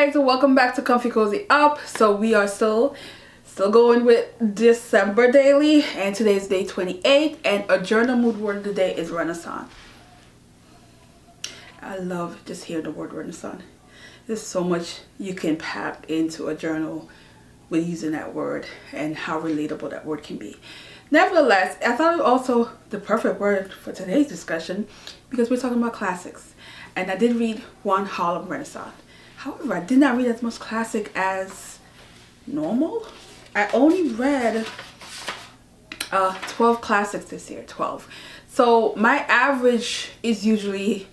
guys, welcome back to Comfy Cozy Up. So we are still going with December daily, and today is day 28, and a journal mood word of the day is Renaissance. I love just hearing the word Renaissance. There's so much you can pack into a journal with using that word and how relatable that word can be. Nevertheless, I thought it was also the perfect word for today's discussion because we're talking about classics, and I did read one Harlem Renaissance. However, I did not read as much classic as normal. I only read 12 classics this year, 12. So my average is usually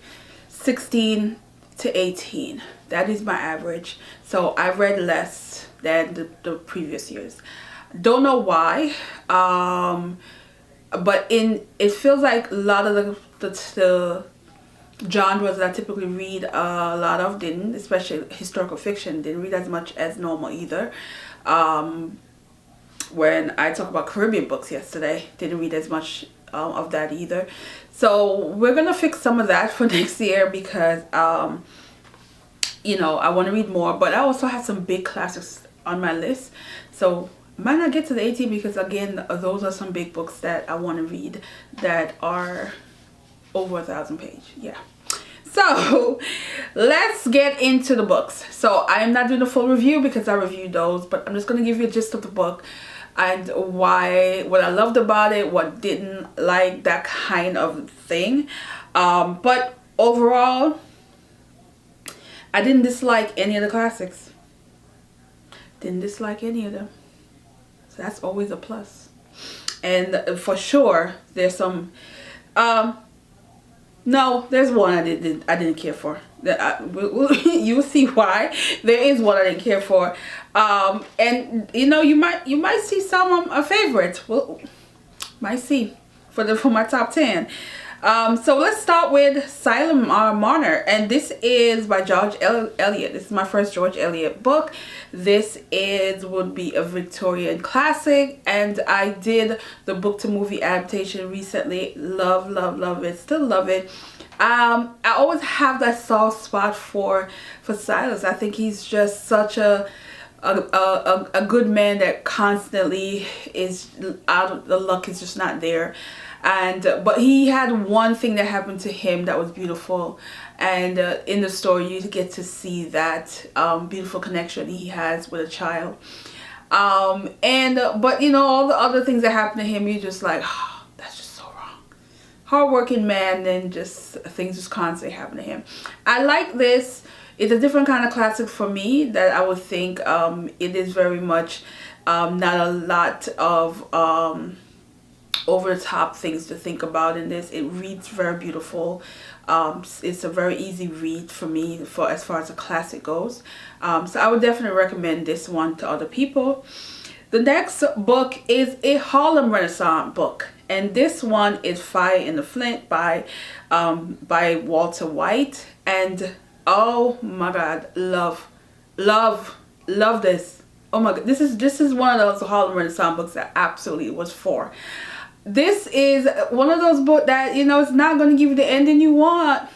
16 to 18. That is my average. So I read less than the previous years. Don't know why, but it feels like a lot of the genres that I typically read a lot of didn't, especially historical fiction, didn't read as much as normal either. When I talked about Caribbean books yesterday, didn't read as much of that either. So we're gonna fix some of that for next year because you know, I want to read more, but I also have some big classics on my list, so might not get to the 18 because again, those are some big books that I want to read that are over 1,000 pages. Yeah. So let's get into the books. So I'm not doing a full review because I reviewed those, but I'm just going to give you a gist of the book and what I loved about it, what didn't like, that kind of thing. But overall, I didn't dislike any of the classics. Didn't dislike any of them. So that's always a plus. And for sure, there's some no, there's one I didn't care for. You'll see why. There is one I didn't care for, and you know, you might see some favorites. Well, might see for my top 10. So let's start with Silent Martyr, and this is by George Eliot. This is my first George Eliot book. This would be a Victorian classic, and I did the book to movie adaptation recently. Love it, still love it. I always have that soft spot for Silas. I think he's just such a good man that constantly is out of the luck is just not there. And but he had one thing that happened to him that was beautiful, and in the story you get to see that beautiful connection he has with a child, but you know, all the other things that happen to him, you're just like, oh, that's just so wrong. Hardworking man, and just things just constantly happen to him. I like this. It's a different kind of classic for me that I would think. It is very much not a lot of over the top things to think about in this. It reads very beautiful. It's a very easy read for me as far as a classic goes. So I would definitely recommend this one to other people. The next book is a Harlem Renaissance book, and this one is Fire in the Flint by Walter White. And oh my God, love this. Oh my God, this is one of those Harlem Renaissance books that absolutely was for. This is one of those books that, you know, it's not going to give you the ending you want.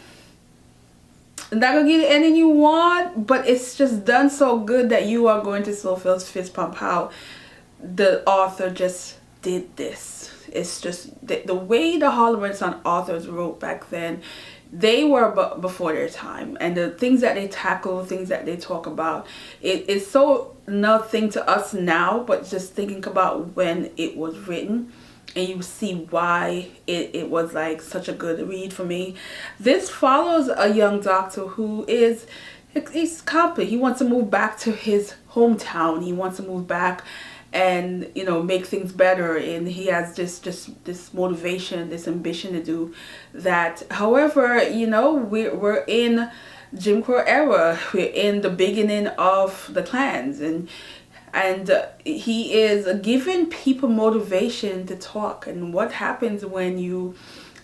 It's not going to give you the ending you want, but it's just done so good that you are going to still feel fist pump how the author just did this. It's just the way the Harlem Renaissance authors wrote back then. They were before their time, and the things that they tackle, things that they talk about, it's so nothing to us now, but just thinking about when it was written, and you see why it was like such a good read for me. This follows a young doctor who he's confident. He wants to move back to his hometown. He wants to move back and, you know, make things better, and he has this motivation, this ambition to do that. However, you know, we're in Jim Crow era. We're in the beginning of the Klans, and he is giving people motivation to talk, and what happens when you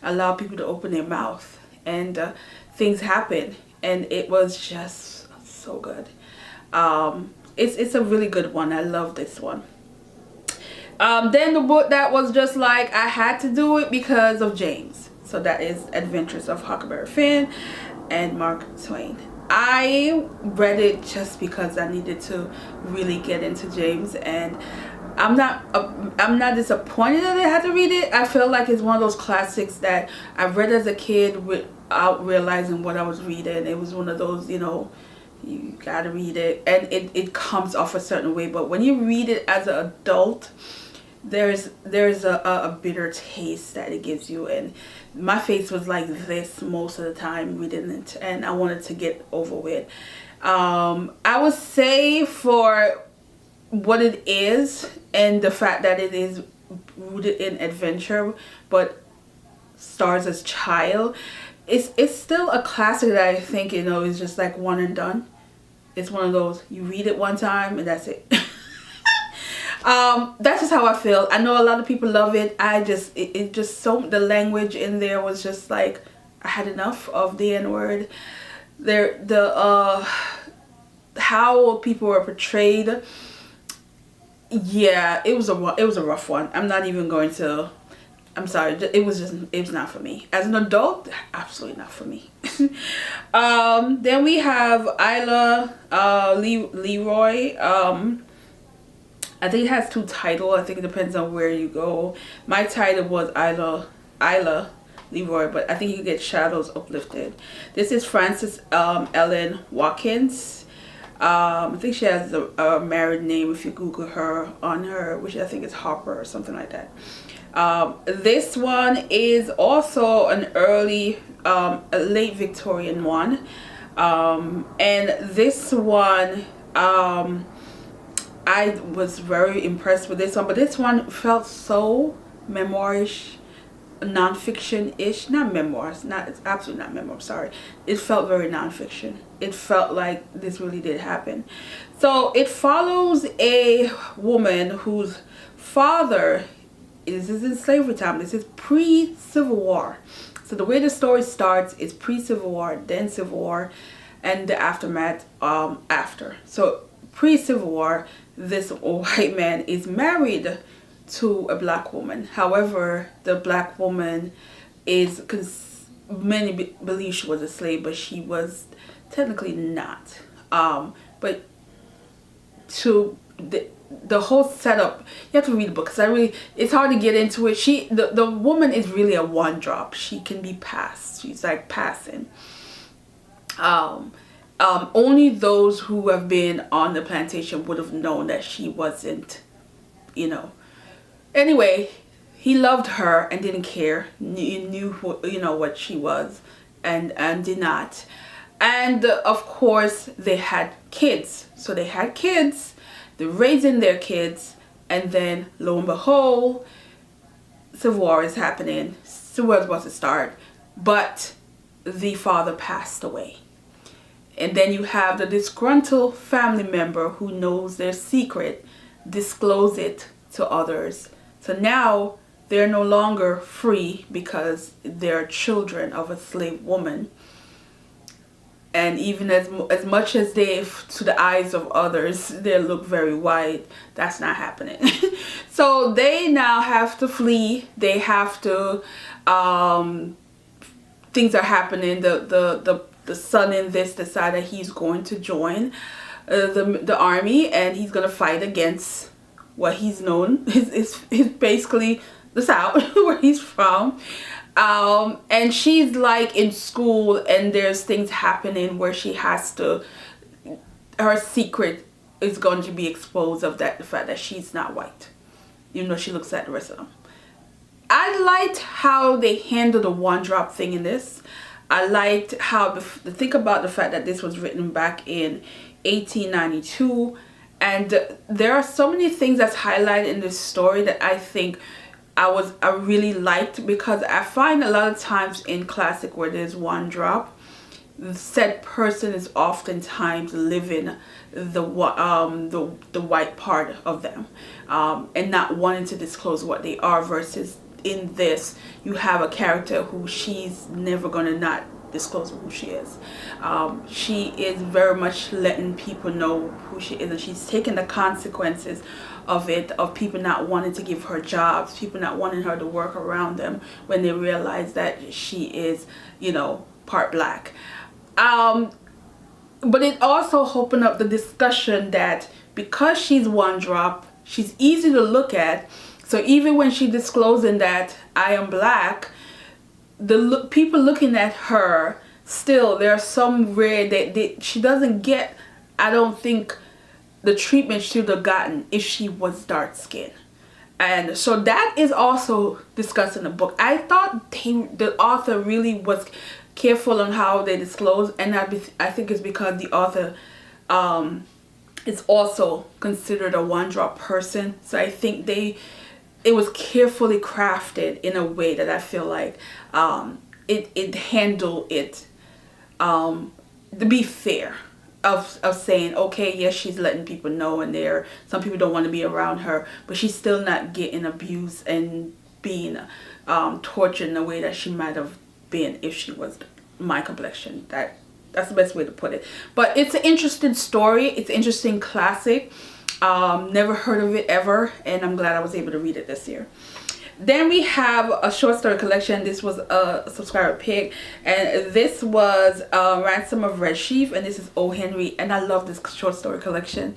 allow people to open their mouth, and things happen. And it was just so good. It's a really good one. I love this one. Then the book that was just like, I had to do it because of James. So that is Adventures of Huckleberry Finn and Mark Twain. I read it just because I needed to really get into James, and I'm not disappointed that I had to read it. I feel like it's one of those classics that I read as a kid without realizing what I was reading. It was one of those, you know, you gotta read it, and it comes off a certain way, but when you read it as an adult, there's a bitter taste that it gives you, and my face was like this most of the time reading it, and I wanted to get over with. I would say for what it is and the fact that it is rooted in adventure but stars as child, it's still a classic that I think, you know, is just like one and done. It's one of those, you read it one time and that's it. That's just how I feel. I know a lot of people love it. It just, so the language in there was just like, I had enough of the N-word. How people were portrayed, yeah, it was a rough one. I'm not even going to, I'm sorry, it was not for me. As an adult, absolutely not for me. Then we have Leroy. I think it has two titles. I think it depends on where you go. My title was Isla Leroy, but I think you can get Shadows Uplifted. This is Frances Ellen Watkins. I think she has a married name if you Google her on her, which I think is Harper or something like that. This one is also an early, a late Victorian one. And this one, I was very impressed with this one, but this one felt so memoirish, non-fiction-ish, not memoirs, it's absolutely not memoir, sorry. It felt very non-fiction. It felt like this really did happen. So it follows a woman whose father is in slavery time. This is pre-Civil War. So the way the story starts is pre-Civil War, then Civil War, and the aftermath after. So pre-Civil War, this white man is married to a black woman. However, the black woman is, many believe she was a slave, but she was technically not. But to the whole setup, you have to read the book, because it's hard to get into it. The woman is really a one drop. She can be passed. She's like passing. Only those who have been on the plantation would have known that she wasn't, you know. Anyway, he loved her and didn't care. Knew what she was, and did not. And of course, they had kids. So they had kids. They're raising their kids, and then lo and behold, Civil War is happening. Civil War is about to start, but the father passed away. And then you have the disgruntled family member who knows their secret, disclose it to others. So now they're no longer free because they're children of a slave woman. And even as much as they, to the eyes of others, they look very white, that's not happening. So they now have to flee. They have to, things are happening. The son in this decided that he's going to join the army, and he's going to fight against what he's known. Is basically the South, where he's from. And she's like in school, and there's things happening where she has to, her secret is going to be exposed of the fact that she's not white, even though she looks like the rest of them. I liked how they handled the one drop thing in this. I liked how think about the fact that this was written back in 1892, and there are so many things that's highlighted in this story that I think I really liked, because I find a lot of times in classic where there's one drop, the said person is oftentimes living the white part of them, and not wanting to disclose what they are, versus in this you have a character who she's never gonna not disclose who she is. She is very much letting people know who she is, and she's taking the consequences of it, of people not wanting to give her jobs, people not wanting her to work around them when they realize that she is, you know, part black. but it also opened up the discussion that because she's one drop, she's easy to look at. So even when she disclosing that I am black, the people looking at her, still there are some rare that she doesn't get, I don't think, the treatment she would have gotten if she was dark skinned. And so that is also discussed in the book. I thought the author really was careful on how they disclose, and I think it's because the author is also considered a one drop person. So I think it was carefully crafted in a way that I feel like it handled it to be fair, of saying, okay, yes, she's letting people know, and some people don't want to be around her, but she's still not getting abused and being tortured in a way that she might have been if she was my complexion. That's the best way to put it. But it's an interesting story. It's an interesting classic. Never heard of it ever, and I'm glad I was able to read it this year. Then we have a short story collection. This was a subscriber pick, and this was Ransom of Red Sheaf, and this is O. Henry, and I love this short story collection.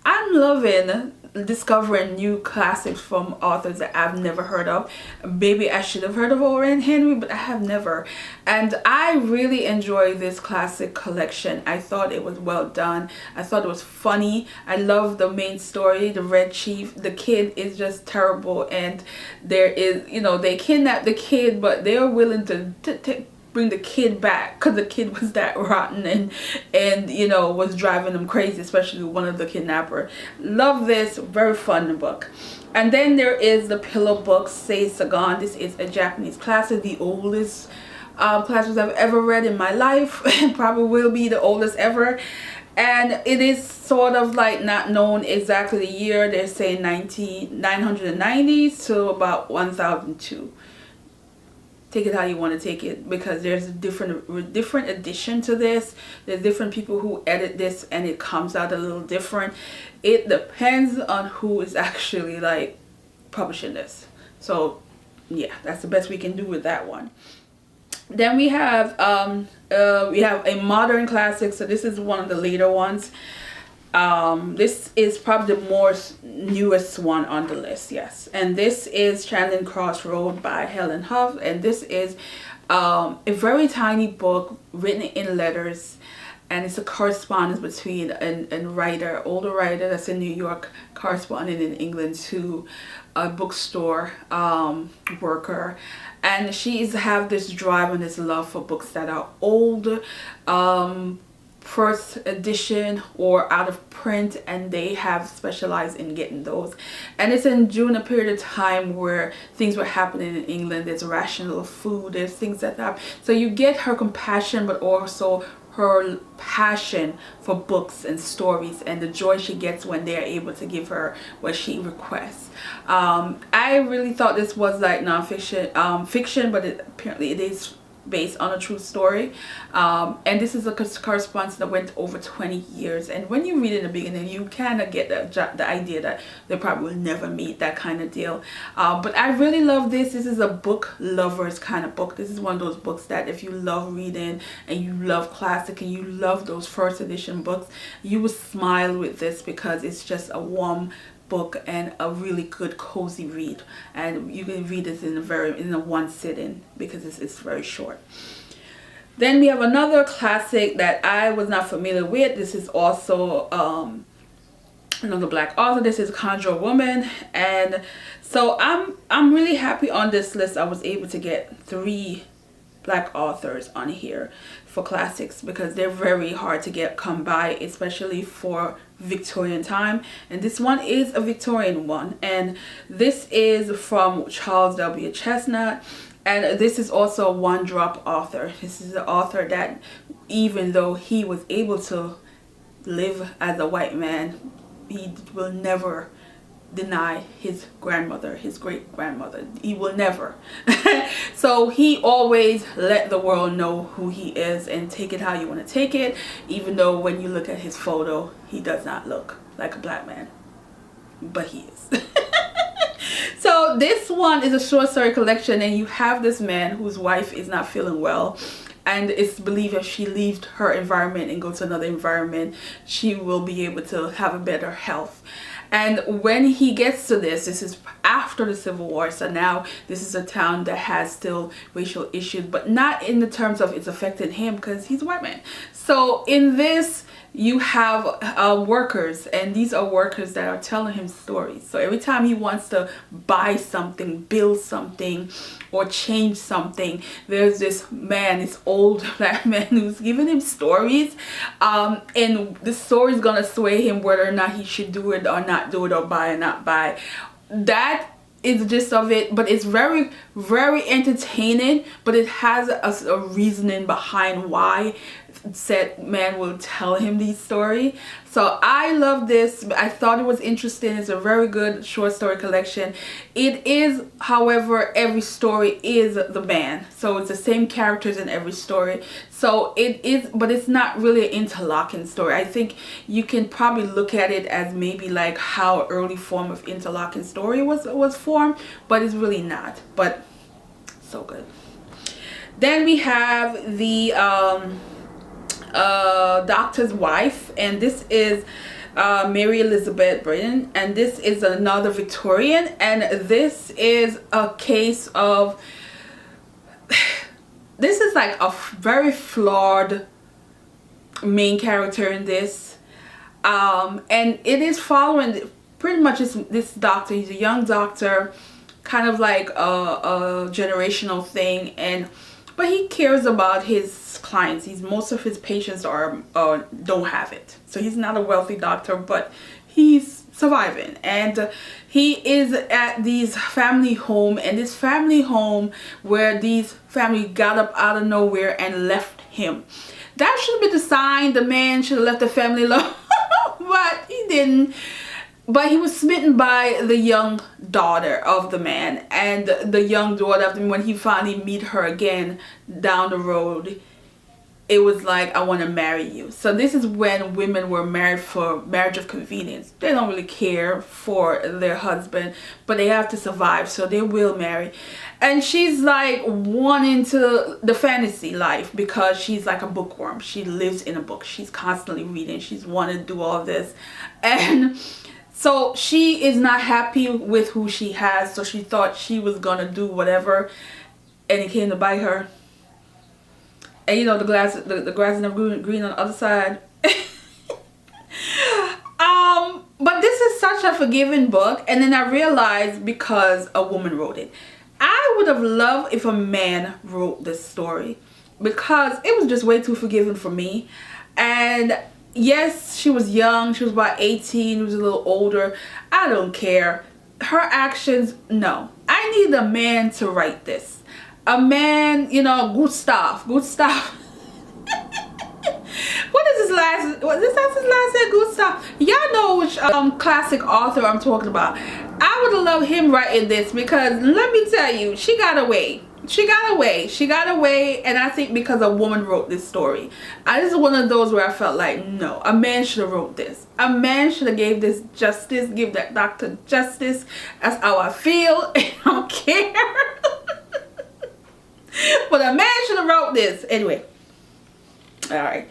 I'm loving discovering new classics from authors that I've never heard of. Maybe I should have heard of O. Henry, but I have never. And I really enjoy this classic collection. I thought it was well done. I thought it was funny. I love the main story, the Red Chief. The kid is just terrible, and there is, you know, they kidnap the kid, but they're willing to bring the kid back because the kid was that rotten and you know, was driving them crazy, especially one of the kidnapper. Love this, very fun book. And then there is the Pillow Book, Sei Sagan. This is a Japanese classic, the oldest classics I've ever read in my life, and probably will be the oldest ever. And it is sort of like not known exactly the year. They're saying 990s to about 1002. Take it how you want to take it, because there's a different edition to this. There's different people who edit this, and it comes out a little different. It depends on who is actually like publishing this. So yeah, that's the best we can do with that one. Then we have a modern classic. So this is one of the later ones. This is probably the more newest one on the list, yes. And this is Channeling Crossroad by Helen Huff. And this is a very tiny book written in letters. And it's a correspondence between a older writer that's in New York, corresponding in England to a bookstore worker. And she's have this drive and this love for books that are old, first edition or out of print, and they have specialized in getting those. And it's during a period of time where things were happening in England. There's rational food, there's things that happen. So you get her compassion, but also her passion for books and stories, and the joy she gets when they're able to give her what she requests. I really thought this was like nonfiction, fiction, but apparently it is based on a true story. And this is a correspondence that went over 20 years. And when you read in the beginning, you kind of get the idea that they probably will never meet, that kind of deal. But I really love this. This is a book lovers kind of book. This is one of those books that if you love reading and you love classic and you love those first edition books, you will smile with this, because it's just a warm book and a really good cozy read, and you can read this in a one sitting because it's very short. Then we have another classic that I was not familiar with. This is also another black author. This is Conjure Woman, and so I'm really happy on this list. I was able to get 3 black authors on here for classics, because they're very hard to come by, especially for Victorian time. And this one is a Victorian one, and this is from Charles W. Chestnut, and this is also a one-drop author. This is the author that, even though he was able to live as a white man, he will never deny his grandmother, his great grandmother. He will never. So he always let the world know who he is, and take it how you want to take it, even though when you look at his photo, he does not look like a black man, but he is. So this one is a short story collection, and you have this man whose wife is not feeling well, and it's believed if she leaves her environment and goes to another environment, she will be able to have a better health. And when he gets to this is after the Civil War, so now this is a town that has still racial issues, but not in the terms of it's affecting him because he's a white man. So in this, you have workers, and these are workers that are telling him stories. So every time he wants to buy something, build something, or change something, there's this man, this old black man, who's giving him stories, and the story is gonna sway him whether or not he should do it or not do it, or buy or not buy. That is the gist of it, but it's very, very entertaining, but it has a reasoning behind why said man will tell him these stories. So I love this. I thought it was interesting. It's a very good short story collection. It is, however, every story is the man, so it's the same characters in every story. So it is, but it's not really an interlocking story. I think you can probably look at it as maybe like how early form of interlocking story was formed, but it's really not. But so good. Then we have the Doctor's Wife, and this is Mary Elizabeth Bren, and this is another Victorian, and this is a case of this is like a very flawed main character in this, and it is following pretty much this doctor. He's a young doctor, kind of like a generational thing, but he cares about his clients. Most of his patients don't have it, so he's not a wealthy doctor, but he's surviving, and he is at these family home, and this family home where these family got up out of nowhere and left him. That should have been the sign. The man should have left the family alone, but he didn't. But he was smitten by the young daughter of the man, and the young daughter of him, when he finally meet her again down the road, it was like, I want to marry you. So this is when women were married for marriage of convenience. They don't really care for their husband, but they have to survive, so they will marry. And she's like wanting to the fantasy life because she's like a bookworm. She lives in a book. She's constantly reading. She's wanting to do all this. And so she is not happy with who she has, so she thought she was going to do whatever, and it came to bite her. And you know, the grass is never green on the other side. But this is such a forgiving book, and then I realized because a woman wrote it. I would have loved if a man wrote this story, because it was just way too forgiving for me. And yes, she was young. She was about 18. She was a little older. I don't care. Her actions, no. I need a man to write this. A man, you know, good stuff. What is his last? That's his last name? Good stuff. Y'all know which classic author I'm talking about. I would have loved him writing this, because let me tell you, she got away. She got away, and I think because a woman wrote this story. This is one of those where I felt like, no, a man should have wrote this. A man should have gave this justice, give that doctor justice. That's how I feel. I don't care. But a man should have wrote this. Anyway. Alright.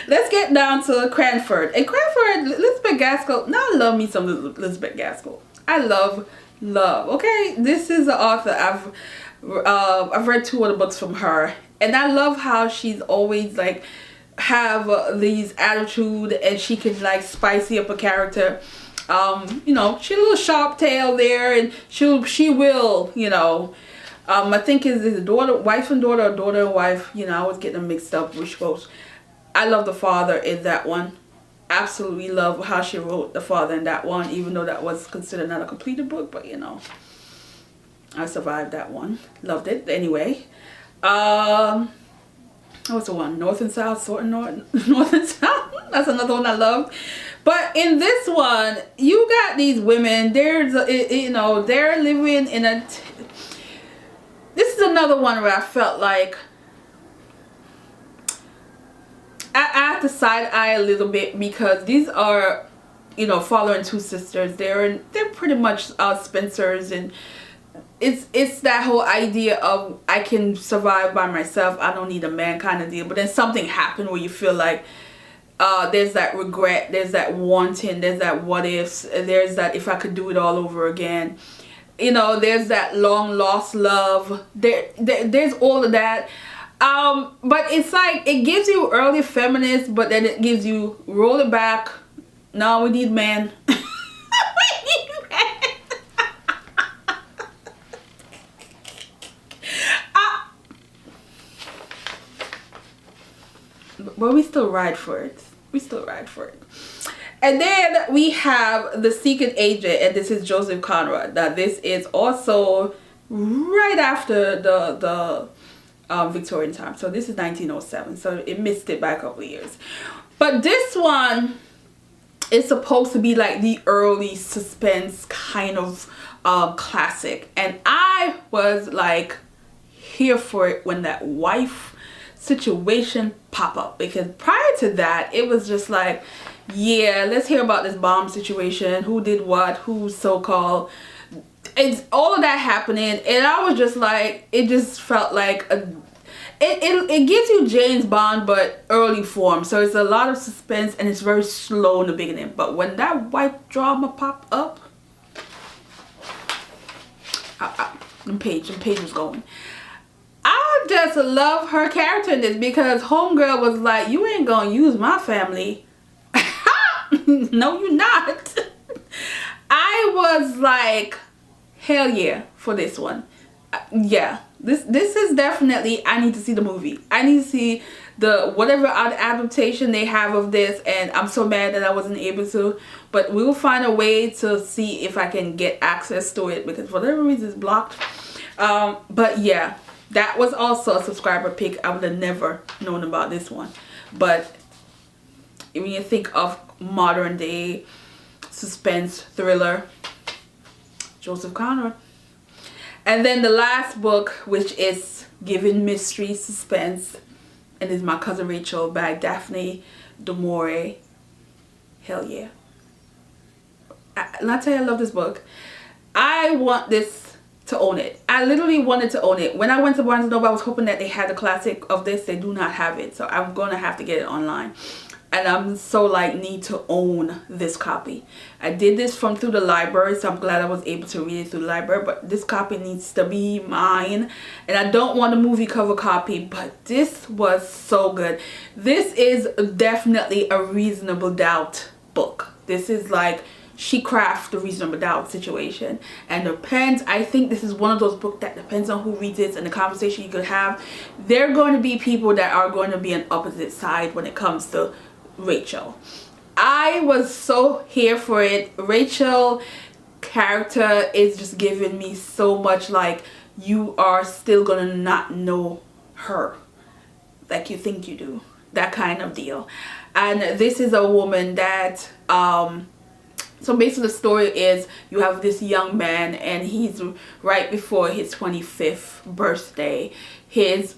Let's get down to Cranford. And Cranford, Elizabeth Gaskell. Now I love me some Elizabeth Gaskell. I love. Okay, this is the author. I've read 2 of the books from her, and I love how she's always like have these attitude, and she can like spicy up a character. You know, she's a little sharp tail there, and she will, you know. I think is a wife and daughter, or daughter and wife. You know, I always get them mixed up. Which goes. I love the father in that one. Absolutely love how she wrote the father in that one, even though that was considered not a completed book, but you know, I survived that one. Loved it anyway. What's the one? North and South, sort of North and South. That's another one I loved. But in this one, you got these women. There's you know, they're living in a. This is another one where I felt like I have to side eye a little bit, because these are, you know, following 2 sisters. They're pretty much Spencers, and it's that whole idea of I can survive by myself, I don't need a man kind of deal. But then something happened where you feel like there's that regret, there's that wanting, there's that what ifs, there's that if I could do it all over again. You know, there's that long lost love. There's all of that. But it's like it gives you early feminist, but then it gives you roll it back. No, we need men. But we still ride for it. We still ride for it. And then we have The Secret Agent, and this is Joseph Conrad. Now this is also right after the Victorian time. So this is 1907. So it missed it by a couple of years. But this one is supposed to be like the early suspense kind of classic. And I was like here for it when that wife situation pop up, because prior to that it was just like, yeah, let's hear about this bomb situation, who did what, who's so-called, it's all of that happening. And I was just like, it just felt like it gives you James Bond but early form. So it's a lot of suspense and it's very slow in the beginning, but when that wife drama popped up, the page was going. I just love her character in this, because homegirl was like, you ain't gonna use my family. No, you're not. I was like, hell yeah for this one. Yeah, this is definitely, I need to see the movie. I need to see the whatever adaptation they have of this, and I'm so mad that I wasn't able to, but we will find a way to see if I can get access to it, because for whatever reason it's blocked. But yeah, that was also a subscriber pick. I would have never known about this one. But when you think of modern day suspense thriller, Joseph Conrad. And then the last book, which is giving mystery suspense, and is My Cousin Rachel by Daphne du Maurier. Hell yeah. And I tell you, I love this book. I want this to own it. I literally wanted to own it. When I went to Barnes & Noble, I was hoping that they had the classic of this. They do not have it, so I'm gonna have to get it online. And I'm so like, need to own this copy. I did this from through the library, so I'm glad I was able to read it through the library, but this copy needs to be mine. And I don't want a movie cover copy, but this was so good. This is definitely a reasonable doubt book. This is like, she crafts the reasonable doubt situation, and depends, I think this is one of those books that depends on who reads it and the conversation you could have. There are going to be people that are going to be on opposite side when it comes to Rachel. I was so here for it. Rachel character is just giving me so much like, you are still gonna not know her like you think you do, that kind of deal. And this is a woman that so basically the story is, you have this young man, and he's right before his 25th birthday. His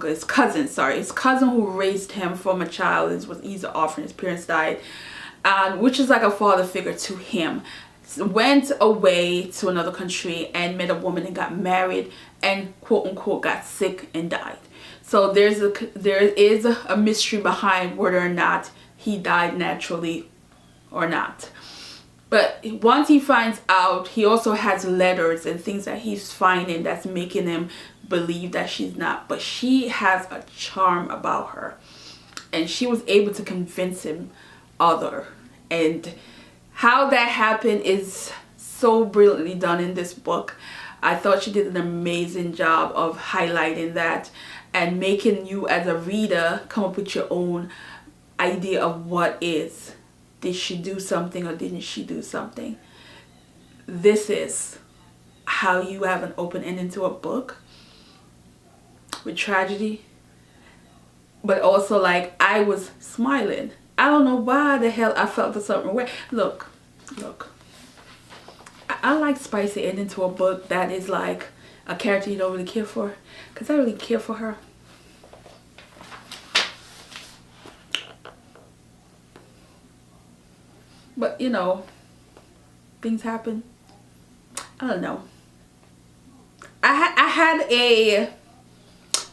his cousin who raised him from a child, he's an orphan, his parents died, which is like a father figure to him, went away to another country and met a woman and got married and quote unquote got sick and died. So there is a mystery behind whether or not he died naturally or not. But once he finds out, he also has letters and things that he's finding that's making him believe that she's not. But she has a charm about her, and she was able to convince him other. And how that happened is so brilliantly done in this book. I thought she did an amazing job of highlighting that and making you as a reader come up with your own idea of what is. Did she do something or didn't she do something? This is how you have an open ending to a book with tragedy, but also like, I was smiling. I don't know why the hell I felt a certain way. Look, I like spicy ending to a book that is like a character you don't really care for, because I really care for her. But you know, things happen. I don't know. had a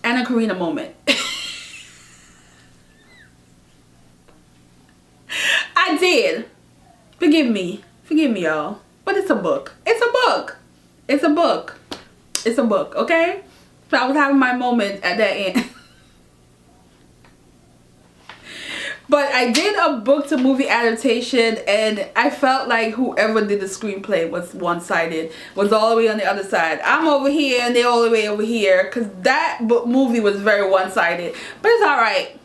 Anna Karina moment. I did. Forgive me, y'all. But it's a book. It's a book. It's a book. It's a book, okay? So I was having my moment at that end. But I did a book to movie adaptation, and I felt like whoever did the screenplay was one-sided, was all the way on the other side. I'm over here and they're all the way over here, because that movie was very one-sided. But it's alright,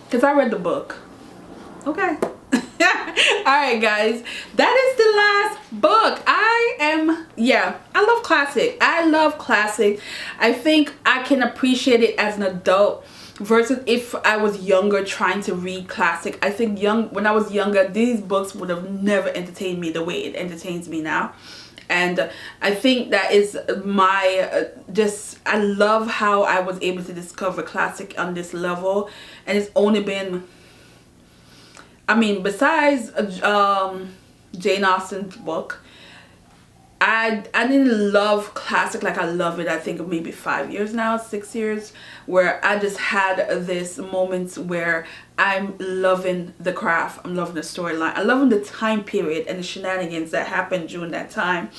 because I read the book. Okay. Alright guys, that is the last book. I love classic. I love classic. I think I can appreciate it as an adult versus if I was younger trying to read classic. I think when I was younger, these books would have never entertained me the way it entertains me now. And I think that is my I love how I was able to discover classic on this level. And it's only been, I mean, besides Jane Austen's book, I didn't love classic like I love it. I think maybe 5 years now, 6 years, where I just had this moments where I'm loving the craft, I'm loving the storyline, I'm loving the time period and the shenanigans that happened during that time.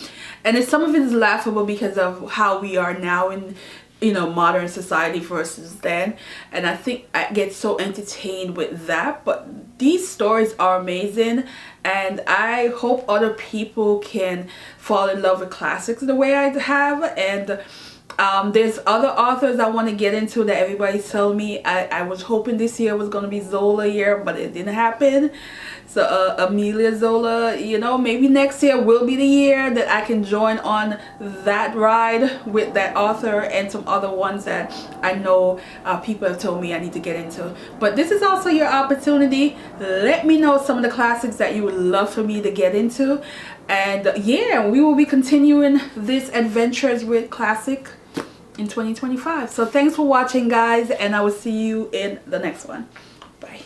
And some of it is laughable because of how we are now in, you know, modern society versus then. And I think I get so entertained with that. But these stories are amazing, and I hope other people can fall in love with classics the way I have. And there's other authors I want to get into that everybody's telling me. I was hoping this year was going to be Zola year, but it didn't happen. So Amelia Zola, you know, maybe next year will be the year that I can join on that ride with that author and some other ones that I know people have told me I need to get into. But this is also your opportunity. Let me know some of the classics that you would love for me to get into. And yeah, we will be continuing this adventures with classic in 2025. So thanks for watching guys, and I will see you in the next one. Bye.